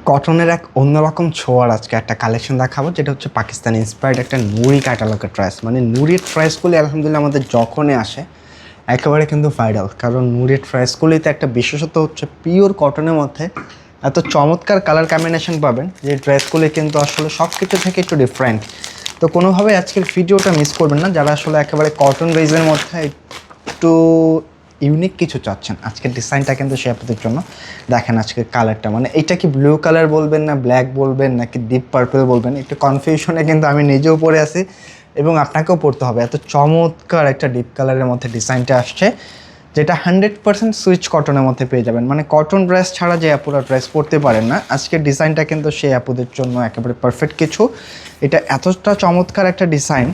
কটনের এক অন্যরকম ছোঁয়ার আজকে একটা কালেকশন দেখাবো, যেটা হচ্ছে পাকিস্তান ইন্সপায়ার্ড একটা নুরি ক্যাটালগের ড্রেস। মানে নুরির ড্রেসগুলি আলহামদুলিল্লাহ আমাদের যখনই আসে একেবারে কিন্তু ভাইরাল, কারণ নুরির ড্রেসগুলিতে একটা বিশেষত্ব হচ্ছে পিওর কটনের মধ্যে এত চমৎকার কালার কম্বিনেশন পাবেন যে ড্রেসগুলি কিন্তু আসলে সব কিছু থেকে একটু ডিফারেন্ট। তো কোনোভাবে আজকের ভিডিওটা মিস করবেন না, যারা আসলে একেবারে কটন বেজের মধ্যে একটু ইউনিক কিছু চাচ্ছেন। আজকের ডিজাইনটা কিন্তু সে আপনাদের জন্য। দেখেন আজকের কালারটা, মানে এটা কি ব্লু কালার বলবেন না ব্ল্যাক বলবেন নাকি ডিপ পার্পল বলবেন, একটু কনফিউশনে কিন্তু আমি নিজেও পরে আছি এবং আপনাকেও পড়তে হবে। এত চমৎকার একটা ডিপ কালারের মধ্যে ডিজাইনটা আসছে, যেটা 100% সুইচ কটনের মধ্যে পেয়ে যাবেন। মানে কটন ড্রেস ছাড়া যে আপুরা ড্রেস পরতে পারেন না, আজকের ডিজাইনটা কিন্তু সেই আপুদের জন্য একেবারে পারফেক্ট কিছু। এটা এতটা চমৎকার একটা ডিজাইন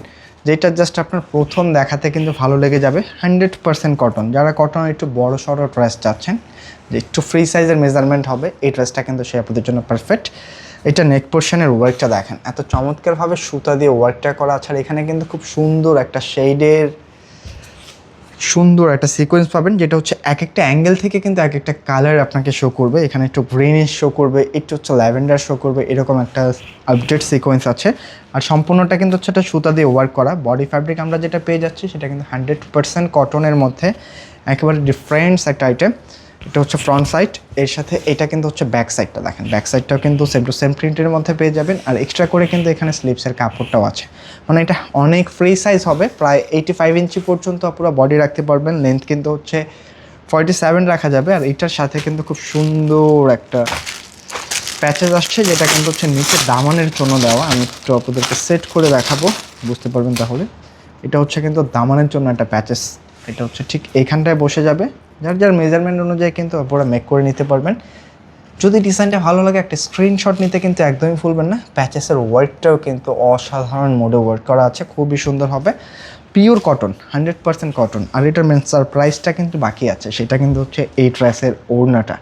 যেটা জাস্ট আপনার প্রথম দেখাতে কিন্তু ভালো লেগে যাবে। 100% কটন। যারা কটন একটু বড় সড়ো ড্রেস চাচ্ছেন, যে একটু ফ্রি সাইজের মেজারমেন্ট হবে, এই ড্রেসটা কিন্তু সেই আপুদের জন্য পারফেক্ট। এটা নেক পোর্শনের ওয়ার্কটা দেখেন, এত চমৎকারভাবে সুতা দিয়ে ওয়ার্কটা করা আছে। আর এখানে কিন্তু খুব সুন্দর একটা শেডের সুন্দর একটা সিকোয়েন্স পাবেন, যেটা হচ্ছে এক একটা অ্যাঙ্গেল থেকে কিন্তু এক একটা কালার আপনাকে শো করবে। এখানে একটু গ্রিনিশ শো করবে, একটু হচ্ছে ল্যাভেন্ডার শো করবে, এরকম একটা আপডেট সিকোয়েন্স আছে। আর সম্পূর্ণটা কিন্তু হচ্ছে একটা সুতা দিয়ে ওয়ার্ক করা। বডি ফ্যাব্রিক আমরা যেটা পেয়ে যাচ্ছি সেটা কিন্তু 100% কটনের মধ্যে, একেবারে ডিফারেন্টস একটা আইটেম। এটা হচ্ছে ফ্রন্ট সাইড, এর সাথে এটা কিন্তু হচ্ছে ব্যাক সাইডটা দেখেন। ব্যাক সাইডটাও কিন্তু সেম টু সেম প্রিন্টের মধ্যে পেয়ে যাবেন। আর এক্সট্রা করে কিন্তু এখানে স্লিভসের কাপড়টাও আছে। মানে এটা অনেক ফ্রি সাইজ হবে, প্রায় 85 ইঞ্চি পর্যন্ত পুরো বডি রাখতে পারবেন। লেন্থ কিন্তু হচ্ছে 47 রাখা যাবে। আর এটার সাথে কিন্তু খুব সুন্দর একটা প্যাচেস আসছে, যেটা কিন্তু হচ্ছে নিচে দামানের জন্য দেওয়া। আমি একটু আপনাদেরকে সেট করে দেখাবো, বুঝতে পারবেন তাহলে। এটা হচ্ছে কিন্তু দামানের জন্য একটা প্যাচেস। এটা হচ্ছে ঠিক এইখানটায় বসে যাবে। যার যার মেজারমেন্ট অনুযায়ী কিন্তু আপনারা মেক করে নিতে পারবেন। যদি ডিজাইনটা ভালো লাগে একটা স্ক্রিনশট নিতে কিন্তু একদমই ভুলবেন না। প্যাচেসের ওয়ার্কটাও কিন্তু অসাধারণ মোডে ওয়ার্ক করা আছে, খুবই সুন্দর হবে। Pure cotton, 100% cotton. আর এটার মেন সারপ্রাইজটা কিন্তু বাকি আছে, সেটা কিন্তু হচ্ছে এই ড্রেসের ওড়নাটা।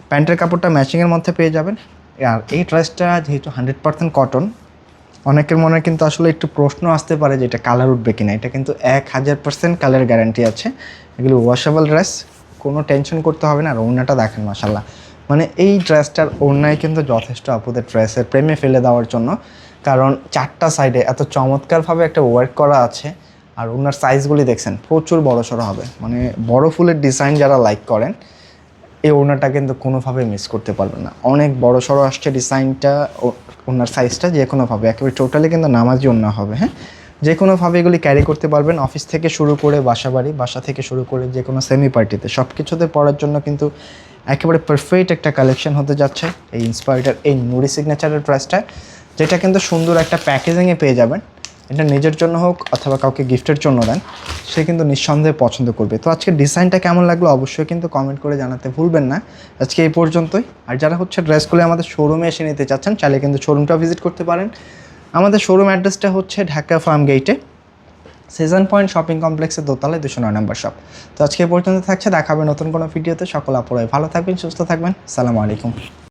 প্যান্টের কাপড়টা ম্যাচিংয়ের মধ্যে পেয়ে যাবেন। আর এই ড্রেসটা যেহেতু 100% কটন, অনেকের মনে কিন্তু আসলে একটু প্রশ্ন আসতে পারে যে এটা কালার উঠবে কিনা। এটা কিন্তু 1000% কালার গ্যারান্টি আছে। এগুলো ওয়াশেবল ড্রেস, কোনো টেনশন করতে হবে না। আর ওড়নাটা দেখেন মাশাল্লাহ, মানে এই ড্রেসটার ওড়নায় কিন্তু যথেষ্ট আপুদের ড্রেসের প্রেমে ফেলে দেওয়ার জন্য। কারণ চারটা সাইডে এত চমৎকারভাবে একটা ওয়ার্ক করা আছে। আর ওনার সাইজগুলি দেখছেন প্রচুর বড় সড়ো হবে। মানে বড় ফুলের ডিজাইন যারা লাইক করেন, এই ওড়নাটা কিন্তু কোনোভাবে মিস করতে পারবেন না। অনেক বড় সড়ো আসছে ডিজাইনটা, ওনার সাইজটা যে কোনোভাবে একেবারে টোটালি কিন্তু নামাজি ওড়না হবে। হ্যাঁ, যে কোনোভাবে এগুলি ক্যারি করতে পারবেন। অফিস থেকে শুরু করে বাসা বাড়ি, বাসা থেকে শুরু করে যে কোনো সেমি পার্টিতে সব কিছুতে পরার জন্য কিন্তু একেবারে পারফেক্ট একটা কালেকশন হতে যাচ্ছে এই ইন্সপায়ার্ডের এই নুরি সিগনেচারের ড্রেসটা, যেটা কিন্তু সুন্দর একটা প্যাকেজিংয়ে পেয়ে যাবেন। এটা নিজের জন্য হোক অথবা কাউকে গিফটের জন্য দেন, সে কিন্তু নিঃসন্দেহে পছন্দ করবে। তো আজকে ডিজাইনটা কেমন লাগলো অবশ্যই কিন্তু কমেন্ট করে জানাতে ভুলবেন না। আজকে এই পর্যন্তই। আর যারা হচ্ছে ড্রেসগুলো আমাদের শোরুমে এসে নিতে চাচ্ছেন, চাইলে কিন্তু শোরুমটা ভিজিট করতে পারেন। আমাদের শোরুম অ্যাড্রেসটা হচ্ছে ঢাকা ফার্ম গেটে, সিজন পয়েন্ট শপিং কমপ্লেক্সের দোতলায় 209 নম্বর শপ। তো আজকে এই পর্যন্ত থাকছে, দেখাবে নতুন কোনো ভিডিওতে। সকল আপুরাই ভালো থাকবেন, সুস্থ থাকবেন। সালামু আলাইকুম।